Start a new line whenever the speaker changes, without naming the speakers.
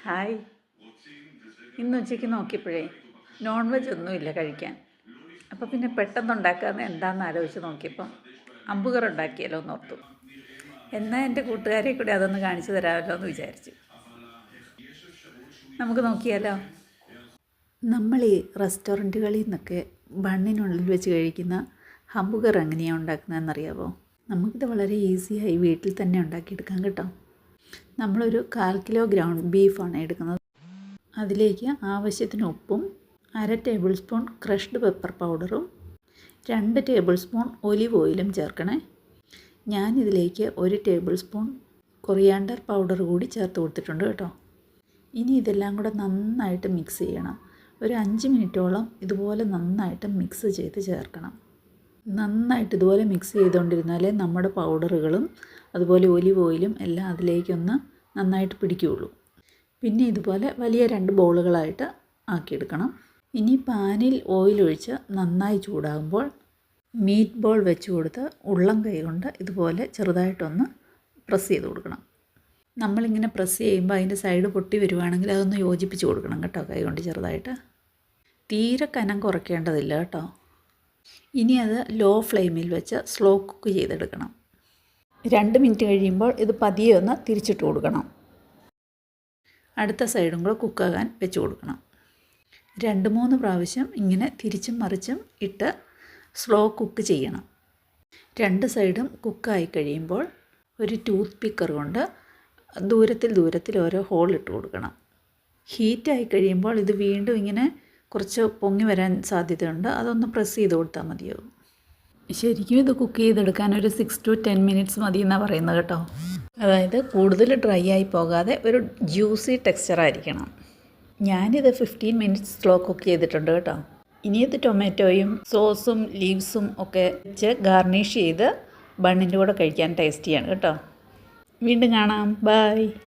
Hi. ഇന്ന് ഉച്ചയ്ക്ക് നോക്കിയപ്പോഴേ non veg ഒന്നുമില്ല കഴിക്കാൻ. അപ്പോൾ പിന്നെ പെട്ടെന്നുണ്ടാക്കാമെന്ന് എന്താണെന്ന് ആലോചിച്ച് നോക്കിയപ്പം അമ്പുകർ ഉണ്ടാക്കിയല്ലോ എന്നോർത്തു. എന്നാൽ എൻ്റെ കൂട്ടുകാരെ കൂടി അതൊന്ന് കാണിച്ചു തരാമല്ലോ എന്ന് വിചാരിച്ചു. നമുക്ക് നോക്കിയാലോ. നമ്മൾ ഈ റെസ്റ്റോറൻറ്റുകളിൽ നിന്നൊക്കെ ബണ്ണിനുള്ളിൽ വെച്ച് കഴിക്കുന്ന ഹംബുഗർ എങ്ങനെയാണ് ഉണ്ടാക്കുന്നതെന്നറിയാമോ? നമുക്കിത് വളരെ ഈസിയായി വീട്ടിൽ തന്നെ ഉണ്ടാക്കിയെടുക്കാം കേട്ടോ. നമ്മളൊരു 1/4 കിലോ ഗ്രൗണ്ട് ബീഫാണ് എടുക്കുന്നത്. അതിലേക്ക് ആവശ്യത്തിന് ഉപ്പും 1/2 ടേബിൾ സ്പൂൺ ക്രഷ്ഡ് പെപ്പർ പൗഡറും 2 ടേബിൾ സ്പൂൺ ഒലിവ് ഓയിലും ചേർക്കണേ. ഞാനിതിലേക്ക് 1 ടേബിൾ സ്പൂൺ കൊറിയാണ്ടർ പൗഡർ കൂടി ചേർത്ത് കൊടുത്തിട്ടുണ്ട് കേട്ടോ. ഇനി ഇതെല്ലാം കൂടെ നന്നായിട്ട് മിക്സ് ചെയ്യണം. ഒരു 5 മിനിറ്റോളം ഇതുപോലെ നന്നായിട്ട് മിക്സ് ചെയ്ത് ചേർക്കണം. നന്നായിട്ട് ഇതുപോലെ മിക്സ് ചെയ്തുകൊണ്ടിരുന്നാലേ നമ്മുടെ പൗഡറുകളും അതുപോലെ ഒലിവ് ഓയിലും എല്ലാം അതിലേക്കൊന്ന് നന്നായിട്ട് പിടിക്കുകയുള്ളൂ. പിന്നെ ഇതുപോലെ വലിയ 2 ബോളുകളായിട്ട് ആക്കിയെടുക്കണം. ഇനി പാനിൽ ഓയിൽ ഒഴിച്ച് നന്നായി ചൂടാകുമ്പോൾ മീറ്റ് ബോൾ വെച്ച് കൊടുത്ത് ഉള്ളം കൈ കൊണ്ട് ഇതുപോലെ ചെറുതായിട്ടൊന്ന് പ്രസ് ചെയ്ത് കൊടുക്കണം. നമ്മളിങ്ങനെ പ്രസ് ചെയ്യുമ്പോൾ അതിൻ്റെ സൈഡ് പൊട്ടി വരുവാണെങ്കിൽ അതൊന്ന് യോജിപ്പിച്ച് കൊടുക്കണം കേട്ടോ, കൈ കൊണ്ട് ചെറുതായിട്ട്. തീരെ കനം കുറയ്ക്കേണ്ടതില്ല കേട്ടോ. ഇനി അത് ലോ ഫ്ലെയിമിൽ വെച്ച് സ്ലോ കുക്ക് ചെയ്തെടുക്കണം. 2 മിനിറ്റ് കഴിയുമ്പോൾ ഇത് പതിയെ ഒന്ന് തിരിച്ചിട്ട് കൊടുക്കണം. അടുത്ത സൈഡും കൂടെ കുക്കാകാൻ വെച്ച് കൊടുക്കണം. 2-3 പ്രാവശ്യം ഇങ്ങനെ തിരിച്ചും മറിച്ചും ഇട്ട് സ്ലോ കുക്ക് ചെയ്യണം. 2 സൈഡും കുക്കായി കഴിയുമ്പോൾ ഒരു ടൂത്ത് പിക്കർ കൊണ്ട് ദൂരത്തിൽ ഓരോ ഹോൾ ഇട്ട് കൊടുക്കണം. ഹീറ്റായി കഴിയുമ്പോൾ ഇത് വീണ്ടും ഇങ്ങനെ കുറച്ച് പൊങ്ങി വരാൻ സാധ്യതയുണ്ട്. അതൊന്ന് പ്രസ് ചെയ്ത് കൊടുത്താൽ മതിയാവും. ശരിക്കും ഇത് കുക്ക് ചെയ്തെടുക്കാൻ ഒരു 6 to 10 മിനിറ്റ്സ് മതി എന്നാണ് പറയുന്നത് കേട്ടോ. അതായത് കൂടുതൽ ഡ്രൈ ആയി പോകാതെ ഒരു ജ്യൂസി ടെക്സ്ചറായിരിക്കണം. ഞാനിത് 15 മിനിറ്റ്സ് സ്ലോ കുക്ക് ചെയ്തിട്ടുണ്ട് കേട്ടോ. ഇനി ഇത് ടൊമാറ്റോയും സോസും ലീവ്സും ഒക്കെ വെച്ച് ഗാർണിഷ് ചെയ്ത് ബണ്ണിൻ്റെ കൂടെ കഴിക്കാൻ ടേസ്റ്റിയാണ് കേട്ടോ. വീണ്ടും കാണാം. ബൈ.